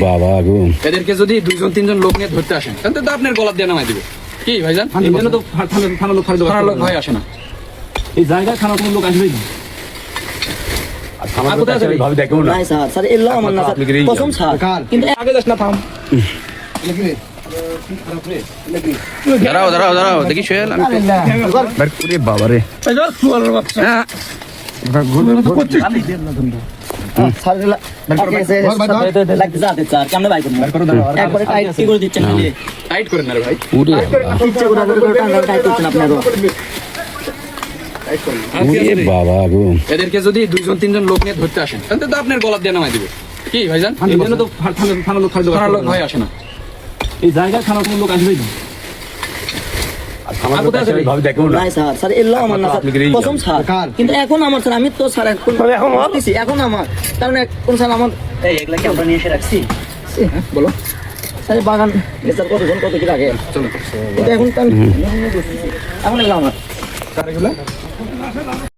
বাবা গো, এদেরকে যদি 2-3 লোক নিয়ে ধরতে আসেন তাহলে তো আপনার গলা দিয়ে নামাই দিবে। কি ভাইজান, থানা লোক ভয় আসে না, এই জায়গায় থানা কোনো লোক আসবেই না। দাঁড়াও দেখি সোহেল, বাবা রে টাইট করেন না রে ভাই। বাবা গো, এদেরকে যদি 2-3 লোক নিয়ে ধরতে আসেন তাহলে তো আপনার গলা দিয়ে নামাই দিবে। কি ভাইজান, থানা লোক ভয় আসে না, এই জায়গায় থানা কোনো লোক আসবেই না। কিন্তু এখন আমার স্যার, আমি তো স্যার এখন আমার কারণ এখন স্যার আমার এগুলা কি আমরা নিয়ে এসে রাখছি। বলো স্যার বাগান স্যার কত কি রাখে, চলো এখন এগুলো আমার।